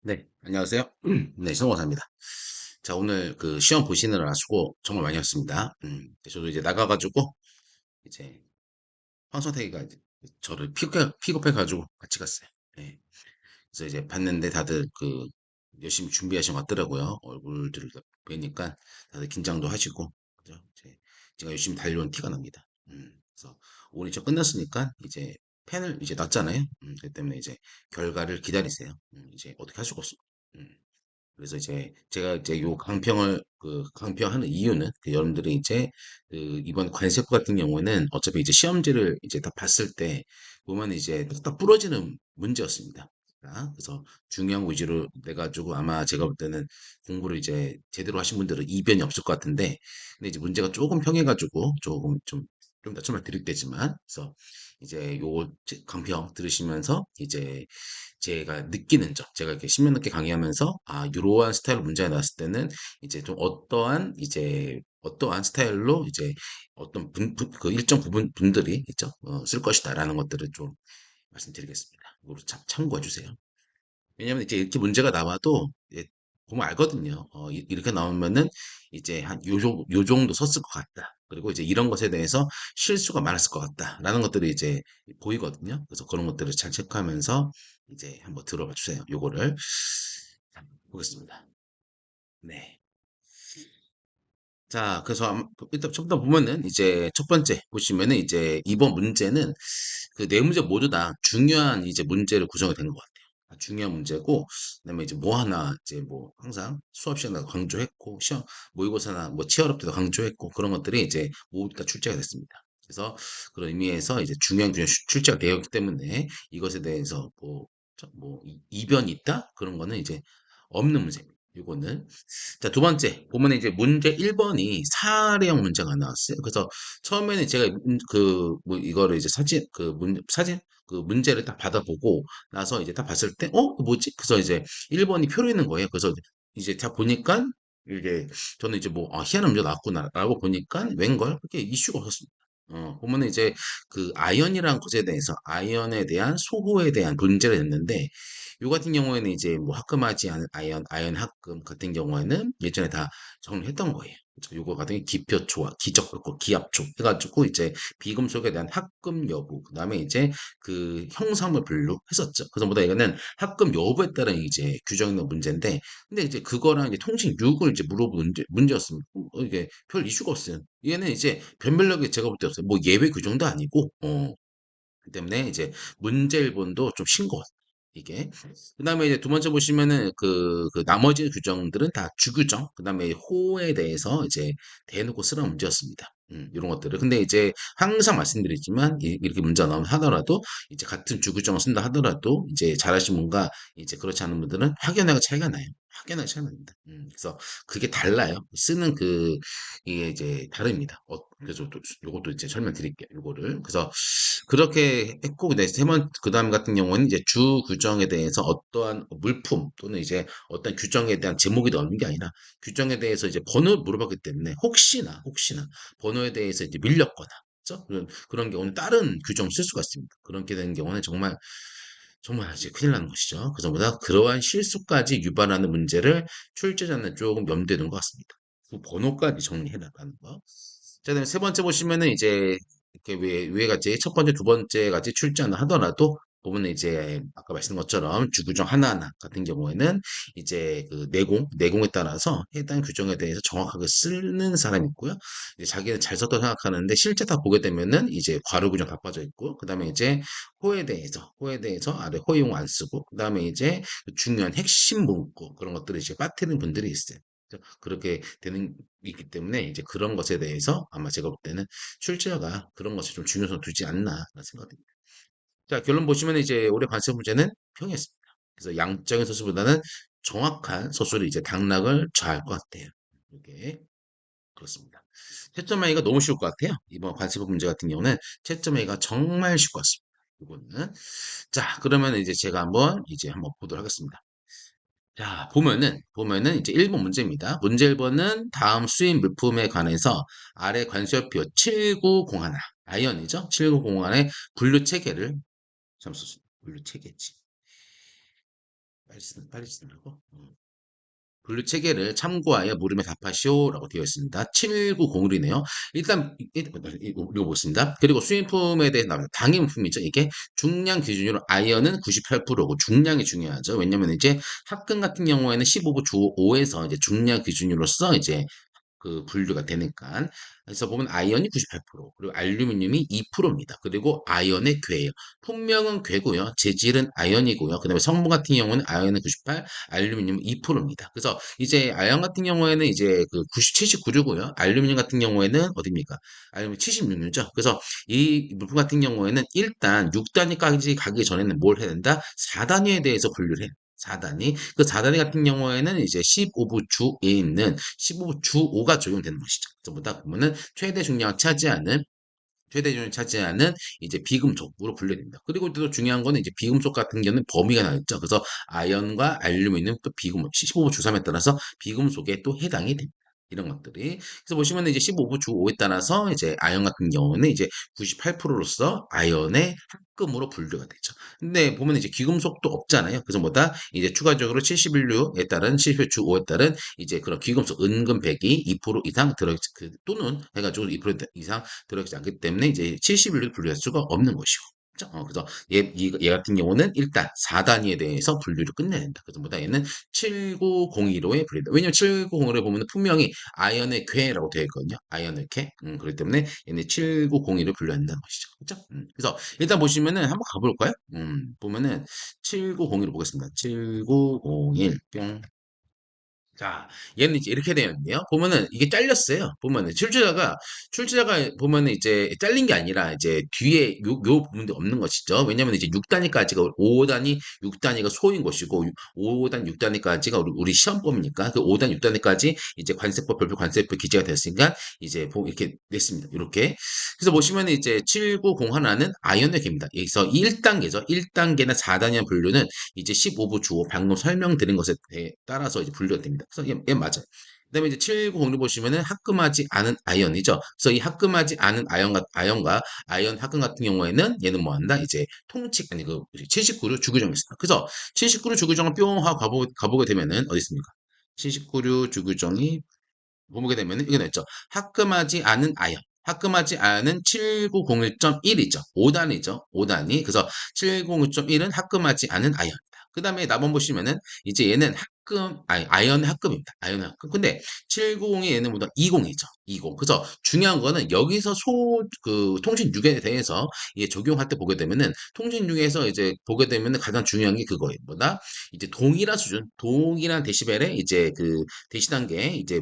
네, 안녕하세요. 네, 성원사입니다. 자, 오늘 그 시험 보시느라 하시고 정말 많이 했습니다. 저도 이제 나가가지고 이제 황선택이가 이제 저를 픽업해가지고 같이 갔어요. 네, 그래서 이제 봤는데 다들 그 열심히 준비하신 것 같더라고요. 얼굴들을 다 뵈니까 다들 긴장도 하시고, 그죠? 제가 열심히 달려온 티가 납니다. 그래서 오늘 저 끝났으니까 이제 펜을 이제 놨잖아요. 그 때문에 이제 결과를 기다리세요. 이제 어떻게 할 수가 없어. 음. 그래서 이제 제가 이제 요 강평을 그 강평하는 이유는 여러분들이 이제 그 이번 관세법 같은 경우에는 어차피 이제 시험지를 이제 다 봤을 때 보면 이제 딱 부러지는 문제였습니다. 그래서 중요한 위주로 내 가지고 아마 제가 볼 때는 공부를 이제 제대로 하신 분들은 이변이 없을 것 같은데, 근데 이제 문제가 조금 평해가지고 조금 좀 낮춤을 드릴 때지만, 그래서 이제 요 강평 들으시면서 이제 제가 느끼는 점, 제가 이렇게 10년 넘게 강의하면서, 이러한 스타일로 문제가 나왔을 때는, 이제 좀 어떠한 스타일로, 이제 어떤 그 일정 부분 분들이 있죠. 쓸 것이다라는 것들을 좀 말씀드리겠습니다. 이거로 참고해 주세요. 왜냐면 이제 이렇게 문제가 나와도, 보면 알거든요. 이렇게 나오면은, 이제 요 정도 썼을 것 같다. 그리고 이제 이런 것에 대해서 실수가 많았을 것 같다라는 것들이 이제 보이거든요. 그래서 그런 것들을 잘 체크하면서 이제 한번 들어봐 주세요. 요거를. 자, 보겠습니다. 네. 자, 그래서 일단 처음부터 보면은 이제 첫 번째 보시면은 이제 이번 문제는 그 네 문제 모두 다 중요한 이제 문제를 구성이 된 것 같아요. 중요한 문제고, 그다음에 이제 뭐 하나 이제 뭐 항상 수업 시간에 강조했고, 시험 모의고사나 뭐 치어업 때도 강조했고, 그런 것들이 이제 모두 다 출제가 됐습니다. 그래서 그런 의미에서 이제 중요한 규정 출제가 되었기 때문에 이것에 대해서 뭐 이변이 있다? 그런 거는 이제 없는 문제입니다. 이거는. 자, 두 번째, 보면 이제 문제 1번이 사례형 문제가 나왔어요. 그래서 처음에는 제가 뭐 이거를 이제 사진, 그 문제를 딱 받아보고 나서 이제 딱 봤을 때, 뭐지? 그래서 이제 1번이 표로 있는 거예요. 그래서 이제 딱 보니까 이게 저는 이제 뭐, 희한한 문제 나왔구나라고 보니까 웬걸? 그렇게 이슈가 없었습니다. 보면은 이제 그 아이언이라는 것에 대해서 아이언에 대한 소호에 대한 문제를 냈는데 요 같은 경우에는 이제 뭐 합금하지 않은 아이언 합금 같은 경우에는 예전에 다 정리했던 거예요. 그래서 요거 같은 게 기표초와 기적효과, 기압초 해가지고 이제 비금속에 대한 합금 여부, 그다음에 이제 그 형상을 분류했었죠. 그래서 보다 이거는 합금 여부에 따른 이제 규정 있는 문제인데, 근데 이제 그거랑 이제 통신 6을 이제 물어본 문제였습니다. 이게 별 이슈가 없어요. 얘는 이제 변별력이 제가 볼 때 없어요. 뭐 예외 규정도 아니고, 그 때문에 이제 문제 일본도 좀 싱거워. 이게. 그 다음에 이제 두 번째 보시면은 그 나머지 규정들은 다 주규정, 그 다음에 호에 대해서 이제 대놓고 쓰는 문제였습니다. 이런 것들을. 근데 이제 항상 말씀드리지만 이렇게 문제가 나오면 하더라도 이제 같은 주규정을 쓴다 하더라도 이제 잘하신 분과 이제 그렇지 않은 분들은 확연하게 차이가 나요. 확연하게 차이가 납니다. 그래서 그게 달라요. 쓰는 이게 이제 다릅니다. 그래서 또 요것도 이제 설명드릴게요. 요거를. 그래서 그렇게 했고, 근데 그 다음 같은 경우는 이제 주 규정에 대해서 어떠한 물품 또는 이제 어떤 규정에 대한 제목이 나오는 게 아니라 규정에 대해서 이제 번호를 물어봤기 때문에 혹시나 번호에 대해서 이제 밀렸거나, 그죠? 그런 경우는 다른 규정을 쓸 수가 있습니다. 그렇게 되는 경우는 정말 이제 큰일 나는 것이죠. 그래서 보다 그러한 실수까지 유발하는 문제를 출제자는 조금 염두에 둔 것 같습니다. 그 번호까지 정리해 나가는 거. 자, 그다음에 세 번째 보시면은 이제 이렇게 위에 같이 첫 번째, 두 번째 같이 출제한다 하더라도 부분은 이제 아까 말씀드린 것처럼 주규정 하나하나 같은 경우에는 이제 그 내공에 따라서 해당 규정에 대해서 정확하게 쓰는 사람이 있고요. 이제 자기는 잘 썼다고 생각하는데 실제 다 보게 되면은 이제 괄호 규정 다 빠져 있고, 그다음에 이제 호에 대해서 아래 호용 안 쓰고, 그다음에 이제 그 중요한 핵심 문구 그런 것들을 이제 빠뜨리는 분들이 있어요. 그렇게 되는 있기 때문에 이제 그런 것에 대해서 아마 제가 볼 때는 출제자가 그런 것에 좀 중요성 두지 않나라는 생각입니다. 자, 결론 보시면 이제 올해 관세 문제는 평이했습니다. 그래서 양적인 서술보다는 정확한 서술이 이제 당락을 좌할 것 같아요. 이게 그렇습니다. 채점 A가 너무 쉬울 것 같아요. 이번 관세법 문제 같은 경우는 채점 A가 정말 쉬울 것 같습니다. 이거는. 자, 그러면 이제 제가 한번 보도록 하겠습니다. 자, 보면은 이제 1번 문제입니다. 문제 1번은 다음 수입 물품에 관해서 아래 관세표 7901, 아이언이죠? 7901의 분류 체계를, 잠시 분류 체계지. 빨리 쓰느라고. 분류 체계를 참고하여 물음에 답하시오라고 되어 있습니다. 7901이네요. 일단 읽어보겠습니다. 그리고 수입품에 대해서 나옵니다. 당일품이죠. 이게 중량 기준으로 아이언은 98%고 중량이 중요하죠. 왜냐면 이제 합금 같은 경우에는 15부 주 5에서 이제 중량 기준으로서 이제 그 분류가 되니까. 그래서 보면 아이언이 98%, 그리고 알루미늄이 2%입니다. 그리고 아이언의 괴예요. 품명은 괴고요. 재질은 아이언이고요. 그다음에 성분 같은 경우는 아이언은 98, 알루미늄은 2%입니다. 그래서 이제 아이언 같은 경우에는 이제 그 90, 79류고요. 알루미늄 같은 경우에는 어디입니까? 알루미늄 76류죠. 그래서 이 물품 같은 경우에는 일단 6단위까지 가기 전에는 뭘 해야 된다? 4단위에 대해서 분류를 해요. 4단위. 그 4단위 같은 경우에는 이제 15부 주에 있는 15부 주 5가 적용되는 것이죠. 전부 다 보면은 최대 중량을 차지하는 이제 비금속으로 분류됩니다. 그리고 또 중요한 거는 이제 비금속 같은 경우는 범위가 나있죠. 그래서 아연과 알루미늄 또 비금속 15부 주 3에 따라서 비금속에 또 해당이 됩니다. 이런 것들이. 그래서 보시면 이제 15부 주 5에 따라서 이제 아연 같은 경우는 이제 98%로서 아연의 합금으로 분류가 되죠. 근데 보면 이제 귀금속도 없잖아요. 그래서 뭐다? 이제 추가적으로 71류에 따른 70회 주 5에 따른 이제 그런 귀금속 은근백이 2% 이상 들어 그 또는 해가지고 2% 이상 들어있지 않기 때문에 이제 70일로 분류할 수가 없는 것이고. 그죠? 그래서 얘 같은 경우는 일단 4단위에 대해서 분류를 끝내야 된다. 그래서 뭐다? 얘는 7901호에 분류된다. 왜냐면 7901호에 보면 분명히 아연의 괴라고 되어 있거든요. 아연의 괴. 그렇기 때문에 얘는 7901을 분류한다는 것이죠. 그죠? 그래서 일단 보시면은 한번 가볼까요? 보면은 7901을 보겠습니다. 7901 뿅. 자, 얘는 이제 이렇게 되어 있네요. 보면은 이게 잘렸어요. 보면은 출제자가 보면은 이제 잘린 게 아니라 이제 뒤에 요 부분도 없는 것이죠. 왜냐면 이제 6단위까지가 5단위, 6단위가 소인 것이고 5단, 6단위까지가 우리 시험범위니까 그 5단, 6단위까지 이제 관세법, 별표 관세법 기재가 됐으니까 이제 이렇게 냈습니다. 이렇게. 그래서 보시면 이제 790 하나는 아이언의 개입니다. 여기서 1단계죠. 1단계나 4단위 분류는 이제 15부 주어 방금 설명드린 것에 따라서 이제 분류가 됩니다. 그래서 얘 맞아요. 그다음에 이제 790을 보시면은 합금하지 않은 아이언이죠. 그래서 이 합금하지 않은 아이언과 아이언 합금 같은 경우에는 얘는 뭐 한다? 이제 통칙 아니 그 79류 주규정이 있습니다. 그래서 79류 주규정을 뿅 하고 가보게 되면은 어디 있습니까? 79류 주규정이 보게 되면은 이게 나있죠. 합금하지 않은 아이언. 합금하지 않은 7901.1이죠. 5단이죠. 5단위. 그래서 701.1은 합금하지 않은 아이언이다. 그 다음에 나번 보시면은 이제 얘는 아이언 합금입니다. 아이언 합금. 근데 790이 얘는 보다 20이죠. 20. 그래서 중요한 거는 여기서 통신 6에 대해서 이게 적용할 때 보게 되면은 통신 6에서 이제 보게 되면은 가장 중요한 게 그거예요. 뭐다? 이제 동일한 수준, 동일한 데시벨의 이제 그 대시단계 이제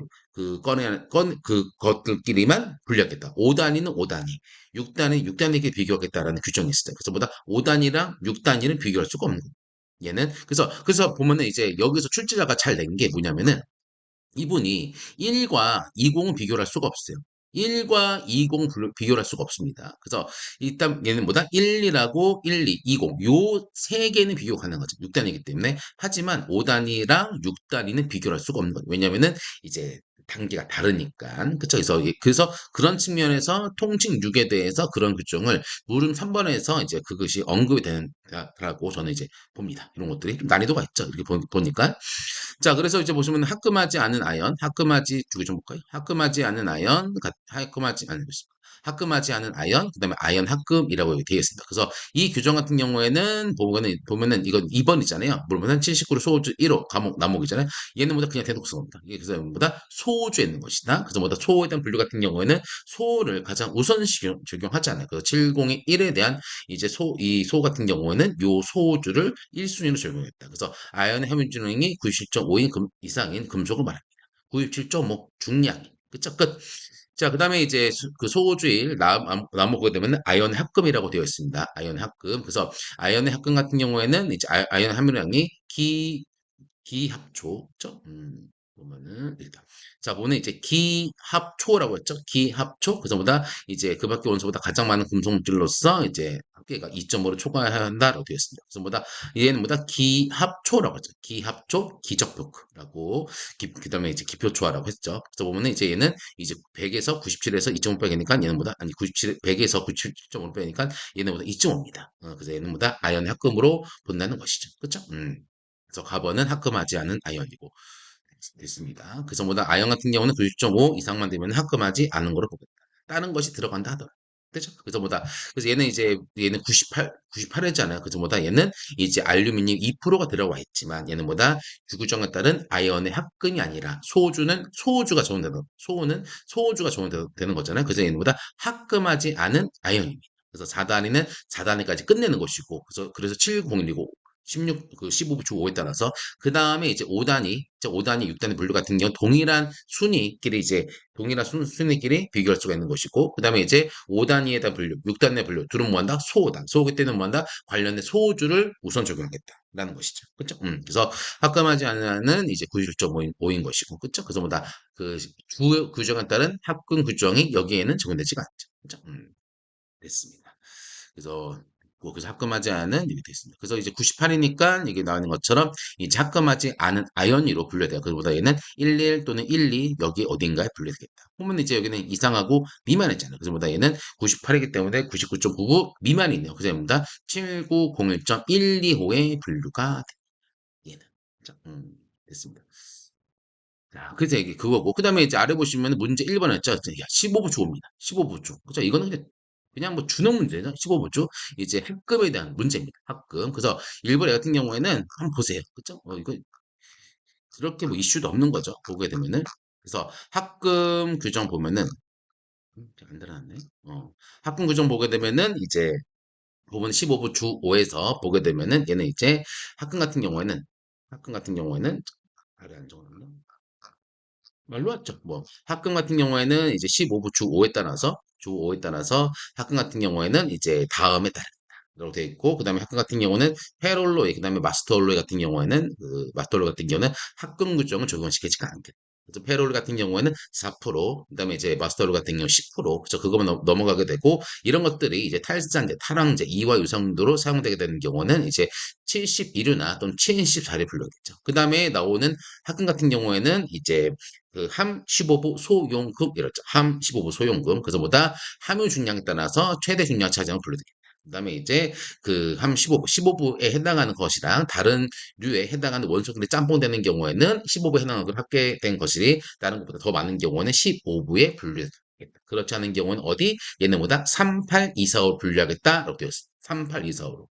것들끼리만 분류하겠다. 5단위는 5단위, 6단위, 6단위에게 비교하겠다라는 규정이 있어요. 그래서 보다 5단위랑 6단위는 비교할 수가 없는 거예요. 얘는, 그래서 보면은 이제 여기서 출제자가 잘 낸 게 뭐냐면은 이분이 1과 20은 비교를 할 수가 없어요. 1과 20 비교를 할 수가 없습니다. 그래서 일단 얘는 뭐다? 1이라고 1, 2, 20. 요 세 개는 비교 가능한 거죠. 6단위이기 때문에. 하지만 5단위랑 6단위는 비교를 할 수가 없는 거죠. 왜냐면은 이제 단계가 다르니까. 그쵸? 그래서 그런 측면에서 통칭 6에 대해서 그런 규정을 물음 3번에서 이제 그것이 언급이 되는라고 저는 이제 봅니다. 이런 것들이 좀 난이도가 있죠. 이렇게 보니까. 자, 그래서 이제 보시면 합금하지 않은 아연, 저기 좀 볼까요? 합금하지 않은 아연, 그다음에 아연 합금이라고 되어 있습니다. 그래서 이 규정 같은 경우에는 보면은 이건 2번이잖아요. 물론 79로 소주 1호 과목 남목이잖아요. 얘는 뭐다 그냥 대놓고 쓴 겁니다. 이게 그래서 뭐다 소주에 있는 것이다. 그래서 뭐다 소에 대한 분류 같은 경우에는 소를 가장 우선시 적용하잖아요. 그래서 701에 대한 이제 이 소 같은 경우에는 요 소주를 1순위로 적용했다. 그래서 아연의 함유중량이 97.5인 이상인 금속을 말합니다. 97.5 중량이. 그쵸? 끝. 자, 그 다음에 이제 그 소주일 나오게 되면 아연 합금이라고 되어 있습니다. 아연 합금. 그래서 아연의 합금 같은 경우에는 이제 아연 함유량이 기합초죠? 보면은 일단 자 보면 이제 기합초라고 했죠. 기합초 그래서보다 이제 그 밖에 원소보다 가장 많은 금속 물질로서 이제 합계가 2.5로 초과해야 한다라고 되어 있습니다. 그래서 뭐다 얘는 뭐다 기합초라고 하죠. 기합초 기적표크라고 그다음에 이제 기표초화라고 했죠. 그래서 보면은 이제 얘는 이제 100에서 97에서 2.5 빼니까 얘는 뭐다 아니 97 100에서 97.5 빼니까 얘는 뭐다 2.5입니다. 그래서 얘는 뭐다 아연 합금으로 본다는 것이죠. 그렇죠? 그래서 가번은 합금하지 않은 아이언이고 됐습니다. 그래서 보다 아이언 같은 경우는 90.5 이상만 되면 합금하지 않은 거로 보겠다. 다른 것이 들어간다 하더라. 그죠? 그래서 보다 그래서 얘는 이제 얘는 98회잖아요. 그래서 보다 얘는 이제 알루미늄 2%가 들어와 있지만 얘는 보다 주구정에 따른 아이언의 합금이 아니라 소주는 소주가 적용되는 소주가 적용되는 거잖아요. 그래서 얘는 보다 합금하지 않은 아이언입니다. 그래서 4단위는 4단위까지 끝내는 것이고 그래서 7010이고 16, 그 15부 주 5에 따라서 그 다음에 이제 5단위, 5단위, 6단위 분류 같은 경우 동일한 순위끼리 비교할 수가 있는 것이고, 그 다음에 이제 5단위에다 분류, 6단위 분류, 둘은 뭐한다? 소호다. 소호기 때는 뭐한다? 관련된 소호주를 우선 적용하겠다라는 것이죠. 그쵸? 그래서 합감하지 않는 이제 91.5인 것이고, 그쵸? 그래서 뭐다? 그 주 규정에 따른 합금 규정이 여기에는 적용되지가 않죠. 그쵸? 됐습니다. 그래서 그래서 합금하지 않은 이렇게 됐습니다. 그래서 이제 98이니까 이게 나오는 것처럼 이제 합금하지 않은 아이언이로 분류해야 돼요. 그보다 얘는 11 또는 12 여기 어딘가에 분류되겠다. 보면 이제 여기는 이상하고 미만했잖아요. 그래서 보다 얘는 98이기 때문에 99.99 미만이 있네요. 그래서 보다 7901.125에 분류가 돼요. 얘는. 자, 됐습니다. 자, 그래서 이게 그거고. 그 다음에 이제 아래 보시면 문제 1번했죠. 15부 주어입니다. 15부 주. 그죠? 이거는 그냥 뭐 준어 문제죠. 15부 주. 이제 학급에 대한 문제입니다. 학급. 그래서 일본 애 같은 경우에는 한번 보세요. 그죠? 이거 그렇게 뭐 이슈도 없는 거죠. 보게 되면은. 그래서 학급 규정 보면은, 안 들어갔네. 학급 규정 보게 되면은 이제 부분 15부 주 5에서 보게 되면은 얘는 이제 학급 같은 경우에는 아래 안 적어놨나? 말로 왔죠. 뭐 학금 같은 경우에는 이제 15부 주 5에 따라서 학금 같은 경우에는 이제 다음에 따르겠다라고 되어 있고 그다음에 학금 같은 경우는 페롤로이 그다음에 마스터올로이 같은 경우에는 마스터올로이 같은 경우는 학금 규정을 적용시키지가 않겠다. 그래서 페롤 같은 경우에는 4%, 그다음에 이제 마스터올 같은 경우 10%, 그래서 그거만 넘어가게 되고 이런 것들이 이제 탈산제, 탈황제, 이와 유성도로 사용되게 되는 경우는 이제 71유나 또는 74를 불러겠죠. 그다음에 나오는 학금 같은 경우에는 이제 그 함 15부 소용금 이렇죠. 함 15부 소용금. 그래서 보다 함유 중량에 따라서 최대 중량 차량을 불러드립니다. 그다음에 이제 그 함 15부에 해당하는 것이랑 다른 류에 해당하는 원소들이 짬뽕되는 경우에는 15부에 해당하는 걸 합계 된 것이 다른 것보다 더 많은 경우는 15부에 분류되겠다. 그렇지 않은 경우는 어디? 얘네보다 38245로 분류하겠다라고 되어 있습니다. 38245로.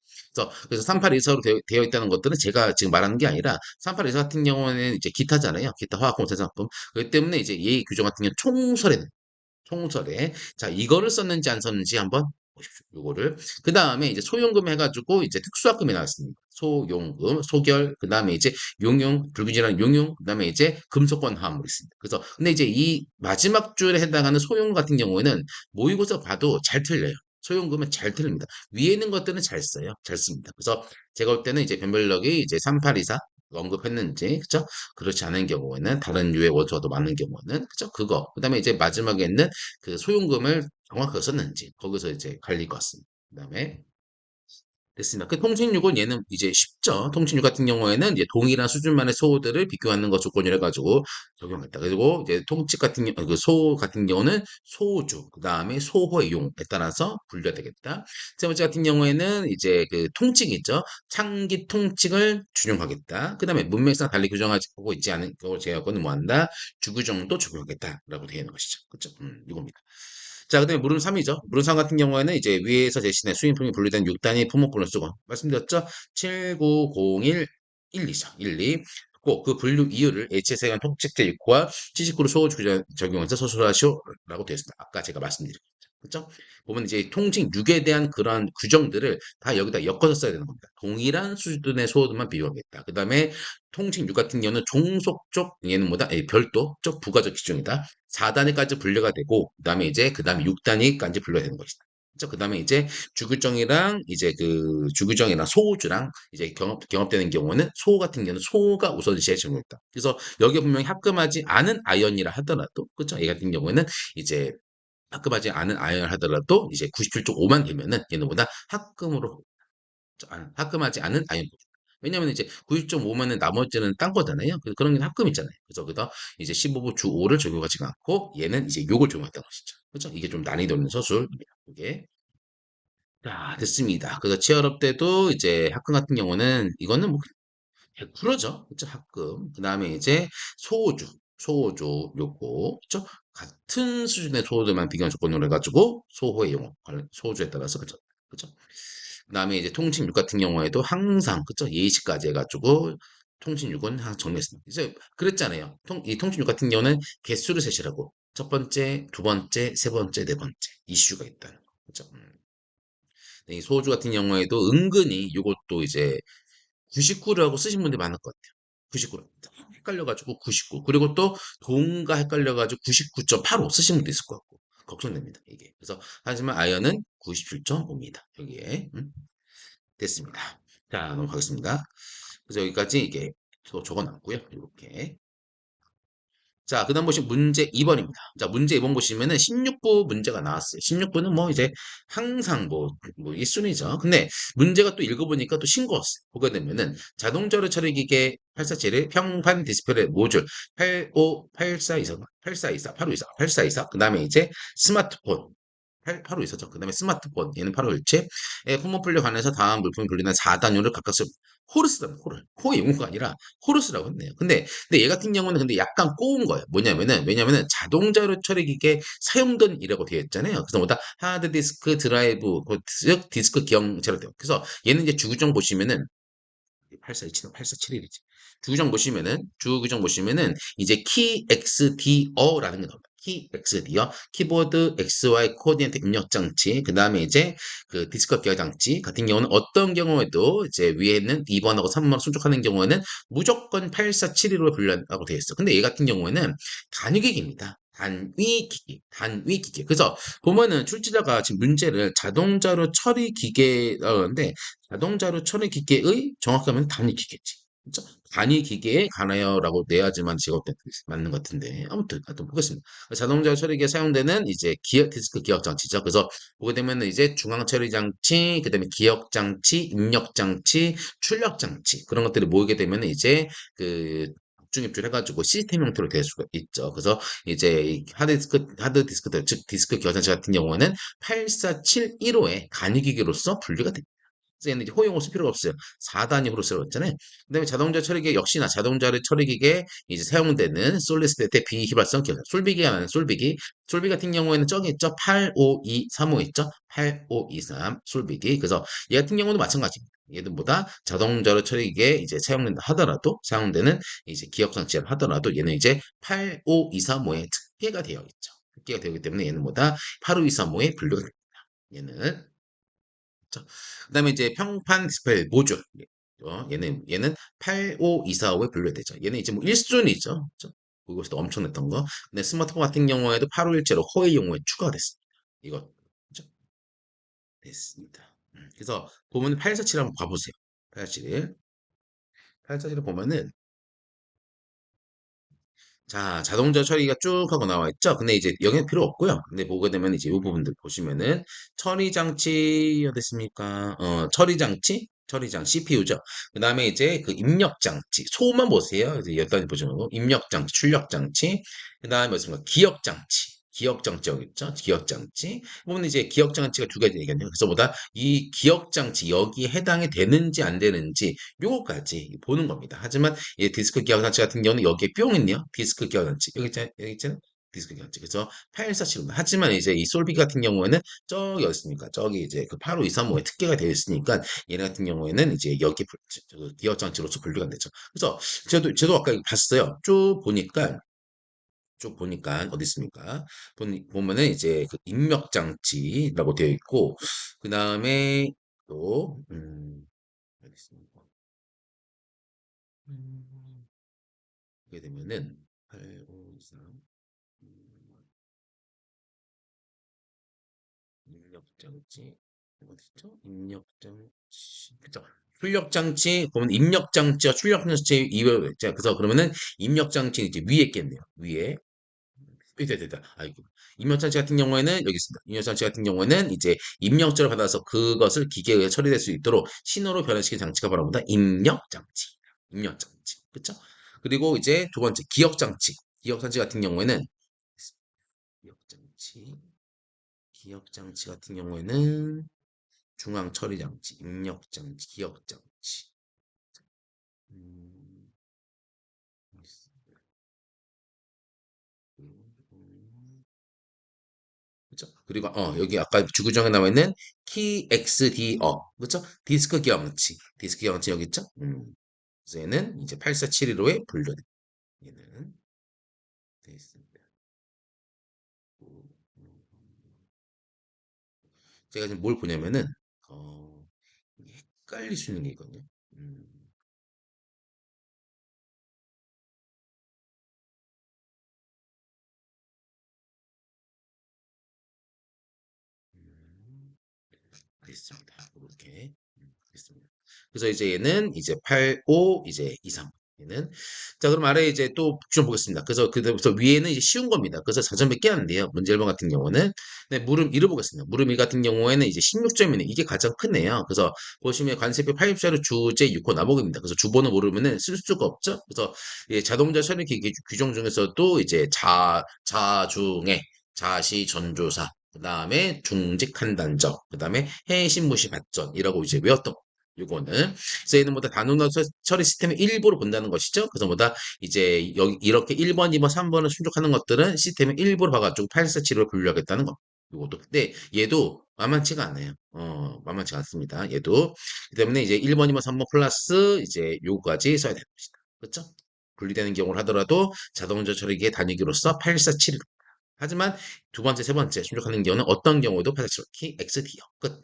그래서 38245로 되어 있다는 것들은 제가 지금 말하는 게 아니라 38245 같은 경우는 이제 기타잖아요. 기타 화학공사작품. 그렇기 때문에 이제 이 규정 같은 경우는 총설에 자 이거를 썼는지 안 썼는지 한번 보십시오. 요거를 그 다음에 이제 소용금 해가지고 이제 특수학금이 나왔습니다. 소용금, 소결, 그 다음에 이제 용융, 불균질한 용융, 그 다음에 이제 금속권 화합물이 있습니다. 그래서 근데 이제 이 마지막 줄에 해당하는 소용금 같은 경우에는 모의고사 봐도 잘 틀려요. 소용금은 잘 틀립니다. 위에 있는 것들은 잘 써요. 잘 씁니다. 그래서 제가 볼 때는 이제 변별력이 이제 3824 언급했는지, 그쵸? 그렇지 않은 경우에는 다른 유의 원소가 더 많은 경우는 그죠? 그거. 그다음에 이제 마지막에 있는 그 소용금을 정확하게 썼는지 거기서 이제 갈릴 것 같습니다. 그다음에 됐습니다. 그 통신육은 얘는 이제 쉽죠. 통신육 같은 경우에는 이제 동일한 수준만의 소호들을 비교하는 것 조건이라 해가지고 적용했다. 그리고 이제 통칙 같은 경우, 그소 같은 경우는 소주, 그 다음에 소호의 용에 따라서 분류가 되겠다. 세 번째 같은 경우에는 이제 그 통칙이 있죠. 창기 통칙을 준용하겠다. 그 다음에 문맥상 달리 규정하고 있지 않은 걸 제외하고는 뭐한다? 주규정도 적용하겠다라고 되어 있는 것이죠. 그렇죠? 이겁니다. 자, 그다음에 물음 3이죠. 물음 3 같은 경우에는 이제 위에서 제시된 수인품이 분류된 6단위 품목분을 쓰고 말씀드렸죠. 7901 1이죠. 1, 2. 그 분류 이유를 HS에 통칙제 입과 79로 소호 적용해서 소설하시오라고 되어 있습니다. 아까 제가 말씀드렸죠. 그렇죠? 보면 이제 통칭 6에 대한 그런 규정들을 다 여기다 엮어서 써야 되는 겁니다. 동일한 수준의 소호들만 비교하겠다. 그 다음에 통칭 6 같은 경우는 종속적 얘는 뭐다? 별도 적 부가적 기준이다. 4단위까지 분류가 되고 그다음에 6단위까지 분류가 되는 것이다. 그렇죠? 그다음에 이제 주규정이랑 이제 그 주규정이랑 소우주랑 이제 경합되는 경우는 소우 같은 경우는 소우가 우선시에 적용했다. 그래서 여기 분명히 합금하지 않은 아이언이라 하더라도 그렇죠? 이 같은 경우에는 이제 합금하지 않은 아이언을 하더라도 이제 97.5만 되면은 얘는보다 합금하지 않은 아이언. 왜냐면 이제 90.5면은 나머지는 딴 거잖아요. 그런 게 합금이잖아요. 그래서 거기다 이제 15부 주 5를 적용하지 않고 얘는 이제 요걸 적용했다는 것이죠. 그렇죠? 이게 좀 난이도 있는 서술입니다. 이게 자, 됐습니다. 그래서 치얼업 때도 이제 합금 같은 경우는 이거는 뭐 100%죠. 그쵸? 합금. 그 다음에 이제 소호주, 소호주 요거, 그쵸? 같은 수준의 소호들만 비교적 조건으로 해가지고 소호의 용어, 소호주에 따라서 그쵸? 그쵸? 그 다음에 이제 통신육 같은 경우에도 항상 그쵸? 예시까지 해가지고 통신육은 항상 정리했습니다. 이제 그랬잖아요. 이 통신육 같은 경우는 개수를 세시라고 첫 번째, 두 번째, 세 번째, 네 번째 이슈가 있다는 거. 그쵸? 이 소호주 같은 경우에도 은근히 요것도 이제 99라고 쓰신 분들이 많을 것 같아요. 99. 헷갈려가지고 99. 그리고 또 동가 헷갈려가지고 99.85 쓰신 분도 있을 것 같고. 걱정됩니다, 이게. 그래서, 하지만 아이언은 97.5입니다. 여기에. 됐습니다. 자, 넘어가겠습니다. 그래서 여기까지 이게 적어놨고요. 이렇게. 자, 그다음 보시면 문제 2번입니다. 자, 문제 2번 보시면은 16부 문제가 나왔어요. 16부는 뭐 이제 항상 뭐 1순위죠. 근데 문제가 또 읽어보니까 또 싱거웠어요. 보게 되면은 자동차로 처리기계 847의 평판 디스플레이 모듈 85, 8424, 8424, 8524, 8424, 그 다음에 이제 스마트폰 8로 있었죠. 그 다음에 스마트폰, 얘는 8호1체. 품목 분류에 관해서 다음 물품이 분류된 4단위를 각각 호르스라는 호를. 호의 용어가 아니라 호르스라고 했네요. 근데 얘 같은 경우는 근데 약간 꼬운 거예요. 왜냐면은 자동자료 처리기계 사용된 이라고 되어 있잖아요. 그래서 뭐다 하드디스크 드라이브, 즉 디스크 기억 재료. 그래서 얘는 이제 주구정 보시면은 8427, 8471이지. 주구정 보시면은 이제 키 XD어라는 게 나옵니다. 키 XD어, 키보드 XY 코디네이트 입력 장치, 그 다음에 이제 그 디스크 기어 장치 같은 경우는 어떤 경우에도 이제 위에 있는 2번하고 3번 순족하는 경우에는 무조건 8471로 분류하고 되어 있어. 근데 얘 같은 경우에는 단위기기입니다. 단위기기. 그래서 보면은 출제자가 지금 문제를 자동자료 처리 기계라는데 자동자료 처리 기계의 정확히 하면 단위 기계지. 그죠? 단위 기계에 관하여라고 내야지만 직업 맞는 것 같은데 아무튼 보겠습니다. 자동자료 처리기에 사용되는 이제 디스크 기억 장치죠. 그래서 보게 되면 이제 중앙 처리 장치, 그다음에 기억 장치, 입력 장치, 출력 장치 그런 것들이 모이게 되면 이제 그 중입줄 해가지고 시스템 형태로 될 수가 있죠. 그래서 이제 이 하드디스크들, 즉 디스크 기억 장치 같은 경우는 8471호의 간이기기로서 분류가 됩니다. 그래서 얘는 이제 호용을 쓸 필요가 없어요. 4단위로 쓰였잖아요. 그다음에 자동차 처리기 역시나 자동차를 처리기에 이제 사용되는 솔리스트 비휘발성 기억. 솔비기가 아니라 솔비기. 솔비 같은 경우에는 저기 있죠. 85235 있죠. 8523 솔비기. 그래서 얘 같은 경우도 마찬가지입니다. 얘들보다 자동차로 처리기에 이제 사용된다 하더라도 사용되는 이제 기억 장치를 하더라도 얘는 이제 85235에 특계가 되어 있죠. 특계가 되기 때문에 얘는 뭐다 85235에 분류가 됩니다. 얘는 그다음에 이제 평판 디스플레이 모듈. 얘는 85245에 분류되죠. 얘는 이제 뭐 1순위죠. 그죠? 그것도 엄청났던 거. 근데 스마트폰 같은 경우에도 851제로 호의 용어에 추가가 됐습니다. 이거 그죠? 됐습니다. 그래서 보면 847 한번 봐보세요. 847. 847을 보면은 자, 자동차 처리가 쭉 하고 나와 있죠? 근데 이제 여기는 필요 없고요. 근데 보게 되면 이제 이 부분들 보시면은 처리 장치 어디 있습니까? 처리 장치 CPU죠. 그 다음에 이제 그 입력 장치 소만 보세요. 이제 여기까지 보시면 입력 장치, 출력 장치, 그 다음에 무슨 기억 장치. 기억 장치 여기 있죠? 기억 장치. 보면 이제 기억 장치가 두 가지 얘기하네요. 그래서 보다 이 기억 장치 여기에 해당이 되는지 안 되는지 요거까지 보는 겁니다. 하지만 이 디스크 기억 장치 같은 경우는 여기에 뿅 있네요. 디스크 기억 장치. 여기 있잖아요. 디스크 기억 장치. 그래서 8475. 하지만 이제 이 솔비 같은 경우에는 저기 어디 있습니까? 저기 이제 그 85235에 특계가 되어 있으니까 얘네 같은 경우에는 이제 여기 기억 장치로서 분류가 되죠. 그래서 저도 아까 이거 봤어요. 쭉 보니까 어디 있습니까? 보면은 이제 그 입력 장치라고 되어 있고 그 다음에 또 어디 있습니까? 음, 보게 되면은 8523 입력장치 어디죠? 입력장치 그죠? 출력장치 보면 입력장치와 출력장치 이외 자 그래서 그러면은 입력장치 이제 위에 있겠네요. 위에 됐다. 아이고. 입력장치 같은 경우에는 여기 있습니다. 입력장치 같은 경우에는 이제 입력자를 받아서 그것을 기계에 처리될 수 있도록 신호로 변환시키는 장치가 바로 뭐다? 입력장치. 입력장치. 그쵸? 그리고 이제 두 번째 기억장치. 기억장치 같은 경우에는 기억장치. 기억장치 같은 경우에는 중앙 처리 장치, 입력 장치, 기억 장치. 그죠? 그리고 여기 아까 주구장에 나와 있는 키 XD어 그죠? 디스크 기어 망치 디스크 기어 망치 여기 있죠? 그래서 얘는 이제 84715에 분류돼. 얘는 돼 있습니다. 제가 지금 뭘 보냐면은 이게 헷갈릴 수 있는 게 있거든요. 음, 음, 알겠습니다. 이렇게 알겠습니다. 그래서 이제 얘는 이제 85 이제 23 얘는 자 그럼 아래 이제 또 좀 보겠습니다. 그래서 그다음부터 위에는 이제 쉬운 겁니다. 그래서 4점 몇 개 안 돼요. 문제 1번 같은 경우는 네, 물음 1을 보겠습니다. 물음 1 같은 경우에는 이제 16점이네. 이게 가장 크네요. 그래서 보시면 관세표 80자료 주제 6호 나목입니다. 그래서 주번호 모르면은 쓸 수가 없죠. 그래서 예, 자동차 처리 규정 중에서도 이제 자중에 자시 전조사 그다음에 중직한단적 그다음에 해신무시 발전이라고 이제 외웠던 거. 요거는 그래서 얘는 뭐다 단원화 처리 시스템의 일부로 본다는 것이죠. 그래서 뭐다 이제 여기 이렇게 1번, 2번, 3번을 충족하는 것들은 시스템의 일부로 봐가지고 847로 분류하겠다는 거. 요것도 근데 얘도 만만치가 않아요. 만만치 않습니다. 얘도 그 때문에 이제 1번, 2번, 3번 플러스 이제 요거까지 써야 되는 것이다. 그렇죠? 분리되는 경우를 하더라도 자동차 처리기의 단위기로서 847. 하지만 두 번째, 세 번째 충족하는 경우는 어떤 경우에도 847키 XD요. 끝.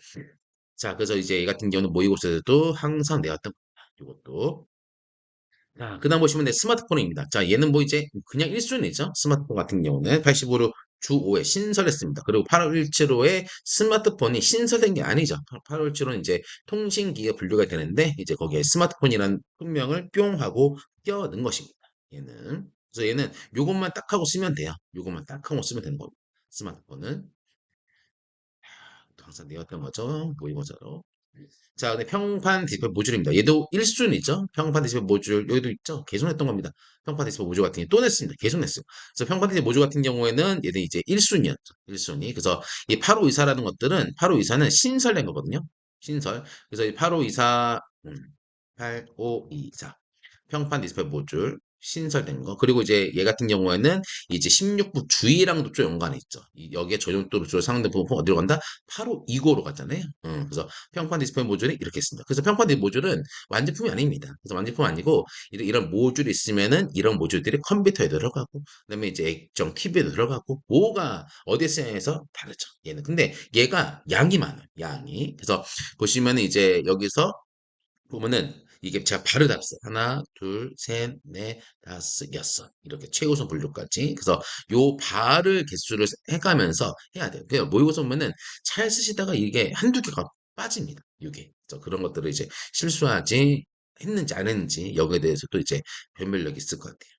자, 그래서 이제 얘 같은 경우는 모의고사에도 항상 내왔던 겁니다. 이것도. 자, 그다음 보시면 네, 스마트폰입니다. 자, 얘는 뭐 이제 그냥 1순위죠. 스마트폰 같은 경우는 85로 주 5회 신설했습니다. 그리고 8517호에 스마트폰이 신설된 게 아니죠. 8517호는 이제 통신기에 분류가 되는데 이제 거기에 스마트폰이라는 품명을 뿅 하고 껴넣은 것입니다. 얘는. 그래서 얘는 요것만 딱 하고 쓰면 돼요. 요것만 딱 하고 쓰면 되는 겁니다. 스마트폰은. 항상 내었던 거죠. 모의고사로. 자, 근데 평판 디스플레이 모듈입니다. 얘도 1순위죠. 평판 디스플레이 모듈 여기도 있죠. 계속 냈던 겁니다. 평판 디스플레이 모듈 같은 경우 또 냈습니다. 계속 냈어요. 그래서 평판 디스플레이 모듈 같은 경우에는 얘는 이제 1순위였죠. 1순위. 그래서 이 8524라는 것들은 8524는 신설된 거거든요. 신설. 그래서 이 8524 8524 평판 디스플레이 모듈 신설된 거. 그리고 이제 얘 같은 경우에는 이제 16부 주의랑도 좀 연관이 있죠. 여기에 전용도로 줄 상대 부분 어디로 간다? 8520로 갔잖아요. 그래서 평판 디스플레이 모듈이 이렇게 있습니다. 그래서 평판 디스플레이 모듈은 완제품이 아닙니다. 그래서 완제품 아니고 이런 모듈이 있으면은 이런 모듈들이 컴퓨터에 들어가고 그다음에 이제 액정 TV에 들어가고 뭐가 어디에 쓰냐에서 다르죠. 얘는 근데 얘가 양이 많아요. 양이. 그래서 보시면은 이제 여기서 보면은 이게 제가 발을 달았어요. 하나, 둘, 셋, 넷, 다섯, 여섯. 이렇게 최우선 분류까지. 그래서 요 발을 개수를 해가면서 해야 돼요. 그냥 모의고사 보면은 잘 쓰시다가 이게 한두 개가 빠집니다. 이게. 그래서 그런 것들을 이제 실수하지 했는지 안 했는지 여기에 대해서도 이제 변별력이 있을 것 같아요.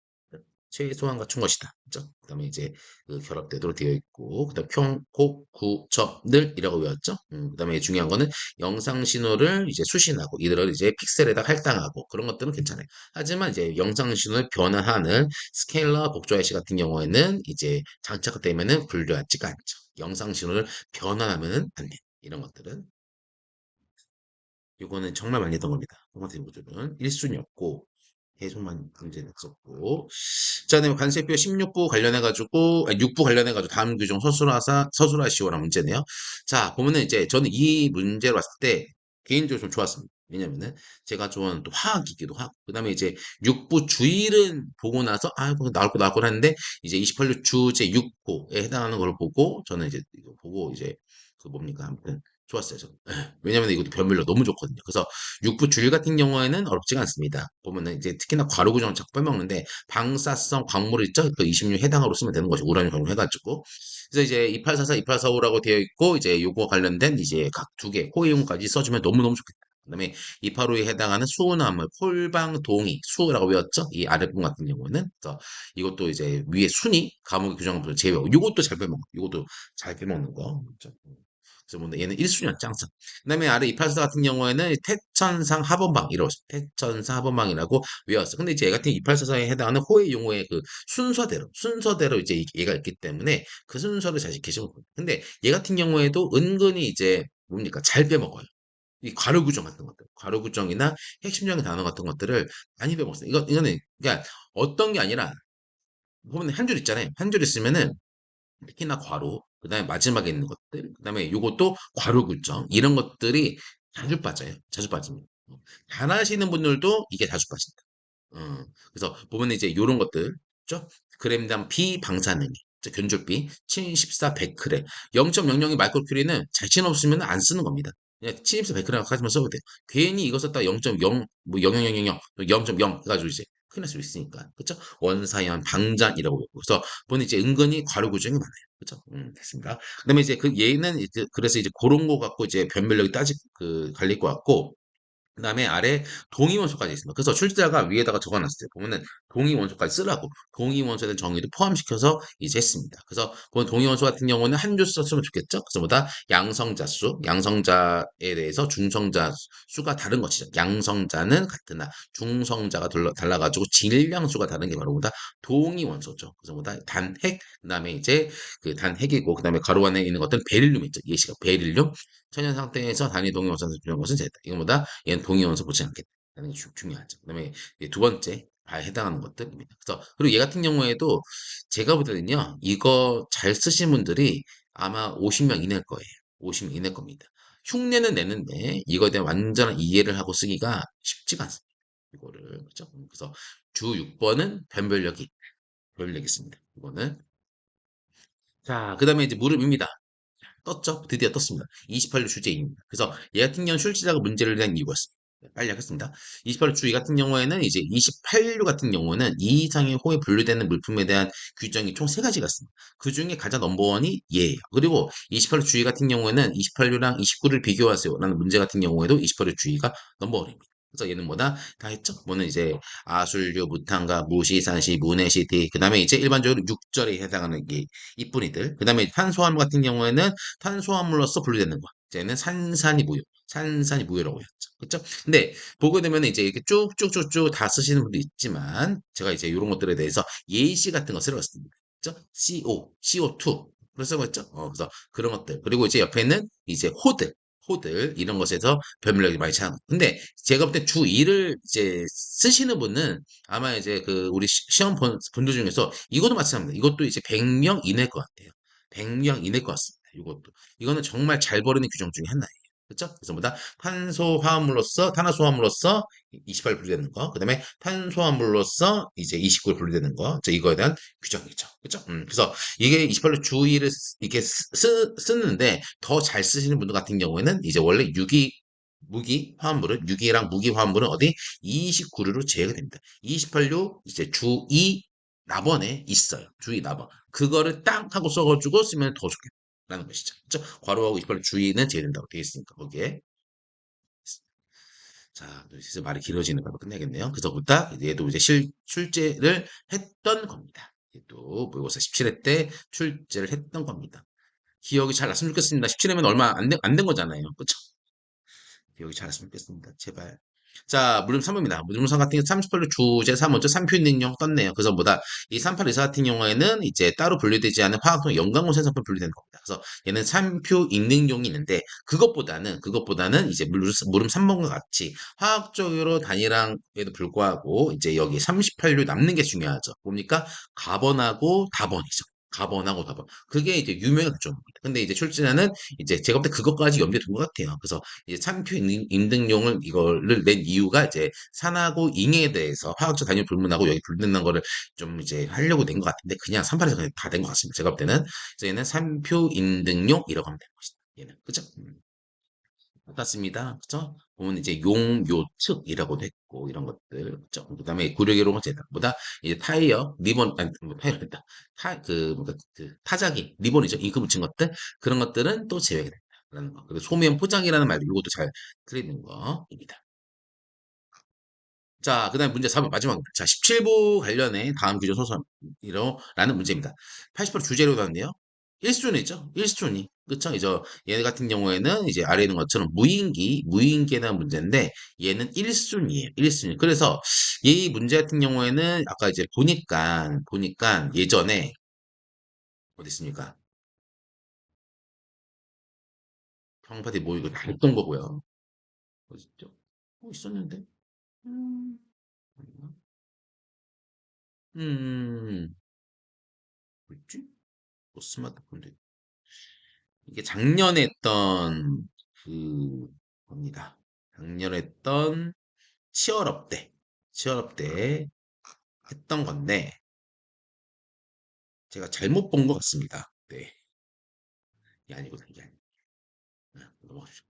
최소한 갖춘 것이다. 그죠? 그다음에 이제 그 결합되도록 되어 있고, 그다음 평, 곱, 구, 접, 늘이라고 외웠죠. 그다음에 중요한 거는 영상 신호를 이제 수신하고 이들을 이제 픽셀에다 할당하고 그런 것들은 괜찮아요. 하지만 이제 영상 신호를 변환하는 스케일러 복조 IC 같은 경우에는 이제 장착되면은 분류하지가 않죠. 영상 신호를 변환하면은 안 돼. 이런 것들은 이거는 정말 많이 했던 겁니다. 토마토 모듈은 1순위였고 계속만 문제는 썼고 자, 그다음에 관세표 16부 관련해가지고, 아니, 6부 관련해가지고 다음 규정 서술하시오라는 문제네요. 자, 보면은 이제 저는 이 문제를 봤을 때 개인적으로 좀 좋았습니다. 왜냐면은 제가 좋아하는 또 화학이기도 하고, 그 다음에 이제 6부 주의를 보고 나서, 뭐 나올 거 했는데, 이제 28조 주제 6호에 해당하는 걸 보고, 저는 이제 이거 보고 이제 그 뭡니까? 아무튼 좋았어요. 저는. 왜냐면 이것도 변별력 너무 좋거든요. 그래서 육부 주일 같은 경우에는 어렵지가 않습니다. 보면은 이제 특히나 괄호 구조는 자꾸 빼먹는데 방사성 광물 있죠? 그 26 해당으로 쓰면 되는 거죠. 우라늄 광물 해가지고. 그래서 이제 2844, 2845라고 되어 있고 이제 요거 관련된 이제 각 두 개, 호이용까지 써주면 너무너무 좋겠다. 그다음에 285에 해당하는 수은화물, 폴방동이, 수라고 외웠죠? 이 아랫부분 같은 경우는. 그래서 이것도 이제 위에 순위, 과목의 규정부터 제외하고, 요것도 잘 빼먹어. 요것도 잘 빼먹는 거. 그렇죠? 그래서 뭐 얘는 1순위야, 짱짱. 그다음에 아래 이팔사 같은 경우에는 태천상 하번방이라고 있어요. 태천상 하번방이라고 외웠어. 근데 이제 얘 같은 이팔사사에 해당하는 호의 용어의 그 순서대로 이제 얘가 있기 때문에 그 순서를 잘 지키시면 돼요. 근데 얘 같은 경우에도 은근히 이제 뭡니까 잘 빼먹어요. 이 괄호 규정 같은 것들. 괄호 구정이나 핵심적인 단어 같은 것들을 많이 배웠어요. 이거는 그러니까 어떤 게 아니라 보면 한 줄 있잖아요. 한 줄 있으면은 특히나 괄호, 그다음에 마지막에 있는 것들, 그다음에 요것도 괄호 구정 이런 것들이 자주 빠져요. 자주 빠집니다. 잘하시는 분들도 이게 자주 빠진다. 그래서 보면 이제 요런 것들, 그죠? 그램당 비방사능이, 견줄비 74 베크레, 0.00이 마이크로큐리는 자신 없으면 안 쓰는 겁니다. 그냥 74 베크레까지만 써도 돼요. 괜히 이거 썼다 0.0, 뭐 0.000, 0.0 해가지고 이제 큰일 날 수 있으니까, 그죠? 원사연, 방잔이라고 했고, 그래서 보면 이제 은근히 괄호 구정이 많아요. 그죠? 됐습니다. 그다음에 이제 그 얘는 이제 그래서 이제 그런 거 갖고 이제 변별력이 갈릴 것 같고, 그다음에 아래 동의원소까지 있습니다. 그래서 출제자가 위에다가 적어놨어요. 보면은 동의원소까지 쓰라고 동의원소에 대한 정의도 포함시켜서 이제 했습니다. 그래서 그 동의원소 같은 경우는 한 줄 썼으면 좋겠죠. 그래서 뭐다 양성자 수, 양성자에 대해서 중성자 수가 다른 것이죠. 양성자는 같으나 중성자가 달라가지고 질량수가 다른 게 바로 뭐다 동의원소죠. 그래서 뭐다 단핵, 그다음에 이제 그 단핵이고, 그다음에 가로 안에 있는 것들은 베릴륨 있죠. 예시가 베릴륨. 천연 상태에서 단위 동위원소에서 필요한 것은 제다. 이거보다 얘는 동위원소 보지 않겠다는 게 중요하죠. 그다음에 이제 두 번째 다 해당하는 것들입니다. 그래서 그리고 얘 같은 경우에도 제가 볼 때는요, 이거 잘 쓰신 분들이 아마 50명 이내일 거예요. 50명 이내일 겁니다. 흉내는 내는데 이거에 대한 완전한 이해를 하고 쓰기가 쉽지가 않습니다. 이거를 그렇죠? 그래서 주 6번은 변별력이 있습니다. 이거는 자, 그다음에 이제 무릎입니다. 떴죠? 드디어 떴습니다. 28일 주제입니다. 그래서 얘 같은 경우는 출제자가 문제를 낸 이유였습니다. 네, 빨리 하겠습니다. 28일 주의 같은 경우에는 이제 28류 같은 경우는 이 이상의 호에 분류되는 물품에 대한 규정이 총 세가지가 있습니다. 그 중에 가장 넘버원이 얘예요. 그리고 28류 주의 같은 경우에는 28류랑 29를 비교하세요. 라는 문제 같은 경우에도 28류 주의가 넘버원입니다. 그래서 얘는 뭐다? 다 했죠? 뭐는 이제 아술류, 무탄가, 무시, 산시, 문해시, 그 다음에 이제 일반적으로 6절에 해당하는 게 이뿐이들. 그 다음에 탄수화물 같은 경우에는 탄수화물로서 분류되는 거. 이제는 산산이 무효라고 했죠. 그렇죠? 근데 보게 되면 이제 이렇게 쭉쭉쭉쭉 다 쓰시는 분도 있지만 제가 이제 이런 것들에 대해서 예시 같은 것을 썼습니다. 그렇죠? CO2. 그래서 그랬죠? 그래서 그런 것들. 그리고 이제 옆에는 이제 호들 이런 것에서 변별력이 많이 차는 거. 근데 제가 볼 때 주 2를 이제 쓰시는 분은 아마 이제 그 우리 시험 분들 중에서 이것도 마찬가지입니다. 이것도 이제 100명 이내일 것 같아요. 100명 이내일 것 같습니다. 이것도. 이거는 정말 잘 버리는 규정 중에 하나예요. 그렇죠? 그래서 뭐다? 탄화수화물로서 28 분류되는 거, 그다음에 탄수화물로서 이제 29를 분류되는 거, 이거에 대한 규정이죠. 그렇죠? 그래서 이게 28로 주의를 이렇게 쓰는데 더 잘 쓰시는 분들 같은 경우에는 이제 원래 유기랑 무기 화합물은 어디 29류로 제외가 됩니다. 28류 이제 주2 납원에 있어요. 주2 납원. 그거를 딱 하고 써가지고 쓰면 더 좋겠다는 것이죠. 그렇죠? 괄호하고 28류 주의는 제외된다고 되어 있으니까 거기에. 자, 이제 말이 길어지는 걸로 끝내겠네요. 그래서부터 얘도 이제 출제를 했던 겁니다. 얘도 모의고사 17회 때 출제를 했던 겁니다. 기억이 잘 났으면 좋겠습니다. 17회면 얼마 안 된 거잖아요. 그쵸? 기억이 잘 났으면 좋겠습니다. 제발. 자, 물음 3입니다. 물음 3 같은 경우 38로 주제 3 먼저 3표 있는 용 떴네요. 그래서 뭐다? 이 38 의사 같은 경우에는 이제 따로 분류되지 않은 화학성 연강호 생성품 분류되는 겁니다. 그래서 얘는 3표 있는 용이 있는데 그것보다는 이제 물음 3번과 같이 화학적으로 단일항에도 불구하고 이제 여기 38류 남는 게 중요하죠. 뭡니까? 가번하고 다번이죠. 가번하고 다번. 그게 이제 유명한 점입니다. 근데 이제 출제자는 이제 제가 볼 때 그것까지 염두에 둔 것 같아요. 그래서 이제 참표 인등용을 이거를 낸 이유가 이제 산하고 잉에 대해서 화학적 단위 불문하고 여기 불문한 거를 좀 이제 하려고 낸 것 같은데 그냥 3판에서 그냥 다 된 것 같습니다. 제가 볼 때는 그래서 얘는 삼표 인등용이라고 하면 되는 것이다. 얘는 그죠? 같습니다. 그죠? 보면 이제 용요측이라고도 했고 이런 것들 그죠? 그다음에 구력이로운 제답보다 이제 타이어 리본 아니 뭐 타이어다 타그 뭔가 그 타자기 리본이죠. 잉크 붙인 것들 그런 것들은 또 제외가 된다라는 거. 그리고 소면 포장이라는 말도 이것도 잘 틀리는 거입니다. 자, 그다음에 문제 4번 마지막입니다. 자, 17부 관련해 다음 규정 소선이로라는 문제입니다. 80% 주제로 나왔네요. 1순위죠. 1순위. 그쵸? 이제 얘 같은 경우에는 이제 아래 있는 것처럼 무인기에 대한 문제인데 얘는 1순위예요. 1순위. 그래서 이 문제 같은 경우에는 아까 이제 보니까 예전에 어디 있습니까? 평파대 모의고 다 했던 거고요. 어딨죠? 있었는데. 음, 아닌가? 음, 뭐였지? 뭐 스마트폰도 이게 작년에 했던 그 겁니다. 작년에 했던 치얼업 때, 치얼업 때 했던 건데 제가 잘못 본 것 같습니다. 네, 이게 아니거든요. 이게 넘어가시죠.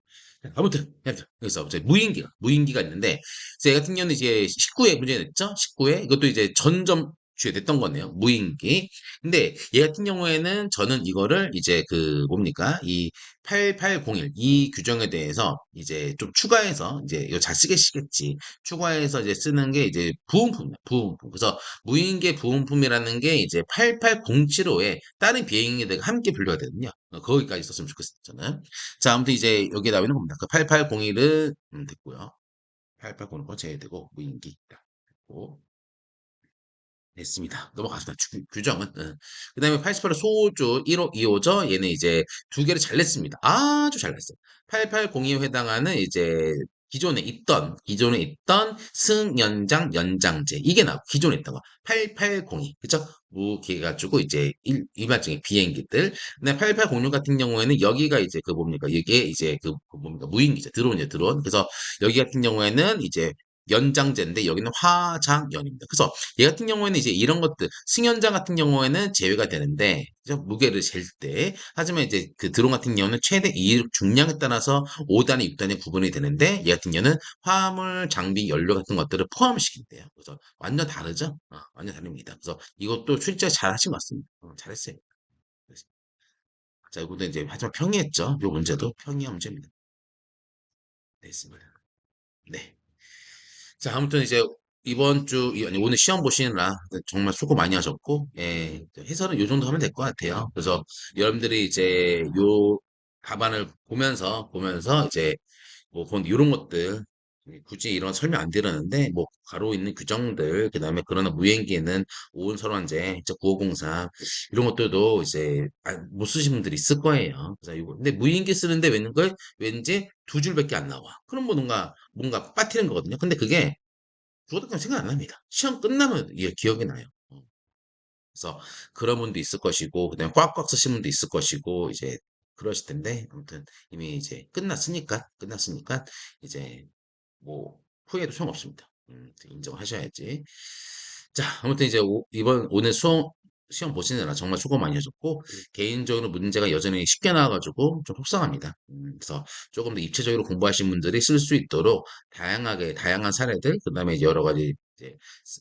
아무튼 그래서 이제 무인기가 있는데 제 같은 경우는 이제 19회 문제 냈죠. 19회 이것도 이제 전점 됐던 거네요. 무인기. 근데 얘 같은 경우에는 저는 이거를 이제 그 뭡니까 이 8801 이 규정에 대해서 이제 좀 추가해서 이제 이거 잘 쓰겠지. 추가해서 이제 쓰는 게 이제 부음품이야. 부음품. 그래서 무인기의 부음품이라는 게 이제 88075에 다른 비행기들과 함께 분류가 되거든요. 거기까지 썼으면 좋겠어요. 저는. 자, 아무튼 이제 여기에 나와 있는 겁니다. 그 8801은 됐고요. 8801거 제외되고 무인기 있다. 됐고 됐습니다. 넘어가겠습니다. 규정은. 그 다음에 88호 소주 1호, 2호죠. 얘는 이제 두 개를 잘 냈습니다. 아주 잘 냈어요. 8802에 해당하는 이제 기존에 있던 승연장, 연장제. 이게 나고, 기존에 있던 거. 8802. 그쵸? 무게 가지고 이제 일반적인 비행기들. 근데 8806 같은 경우에는 여기가 이제 그 뭡니까? 이게 이제 그 뭡니까? 무인기죠. 드론이죠, 드론. 그래서 여기 같은 경우에는 이제 연장제인데 여기는 화장연입니다. 그래서 얘 같은 경우에는 이제 이런 것들 승연장 같은 경우에는 제외가 되는데 그죠? 무게를 잴 때 하지만 이제 그 드론 같은 경우는 최대 이륙 중량에 따라서 5단위, 6단위 구분이 되는데 얘 같은 경우는 화물, 장비, 연료 같은 것들을 포함시킨대요. 그래서 완전 다르죠? 완전 다릅니다. 그래서 이것도 출제 잘 하신 것 같습니다. 잘했어요. 자, 이것도 이제 하지만 평이했죠. 요 문제도 평이한 문제입니다. 네, 있습니다. 네. 자, 아무튼 이제 이번 주, 아니, 오늘 시험 보시느라 정말 수고 많이 하셨고, 예, 해설은 요 정도 하면 될 것 같아요. 그래서 여러분들이 이제 요 답안을 보면서 이제 뭐 본 이런 것들, 굳이 이런 설명 안 드렸는데, 뭐, 가로 있는 규정들, 그 다음에 그러나 무행기에는 오온설원제, 9504, 이런 것들도 이제 못 쓰신 분들이 있을 거예요. 그래서 이거, 근데 무인기 쓰는데 왠지 두 줄밖에 안 나와. 그럼 뭔가 빠뜨리는 거거든요. 근데 그게 그것도 생각 안 납니다. 시험 끝나면 이게 기억이 나요. 그래서 그런 분도 있을 것이고, 그다음에 꽉꽉 쓰신 분도 있을 것이고, 이제 그러실 텐데, 아무튼 이미 이제 끝났으니까, 이제 뭐 후회도 소용없습니다. 인정하셔야지. 자, 아무튼 이제 오늘 시험 보시느라 정말 수고 많이 하셨고, 개인적으로 문제가 여전히 쉽게 나와가지고 좀 속상합니다. 그래서 조금 더 입체적으로 공부하신 분들이 쓸 수 있도록 다양한 사례들, 그 다음에 여러 가지 이제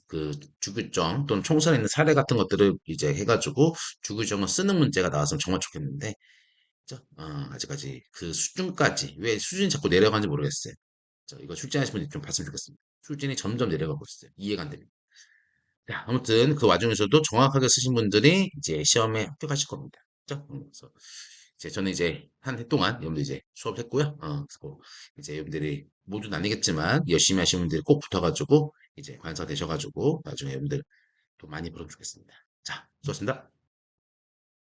그 주규정 또는 총선에 있는 사례 같은 것들을 이제 해가지고 주규정을 쓰는 문제가 나왔으면 정말 좋겠는데, 그죠? 아직까지 그 수준까지 왜 수준이 자꾸 내려가는지 모르겠어요. 이거 출제하시는 분들 좀 봤으면 좋겠습니다. 수준이 점점 내려가고 있어요. 이해가 안 됩니다. 자, 아무튼 그 와중에서도 정확하게 쓰신 분들이 이제 시험에 합격하실 겁니다. 그죠? 그래서 이제 저는 이제 한 해 동안 여러분들 이제 수업했고요. 그래서 이제 여러분들이 모두는 아니겠지만 열심히 하시는 분들이 꼭 붙어가지고 이제 관사 되셔가지고 나중에 여러분들 또 많이 벌어면 좋겠습니다. 자, 수고하셨습니다.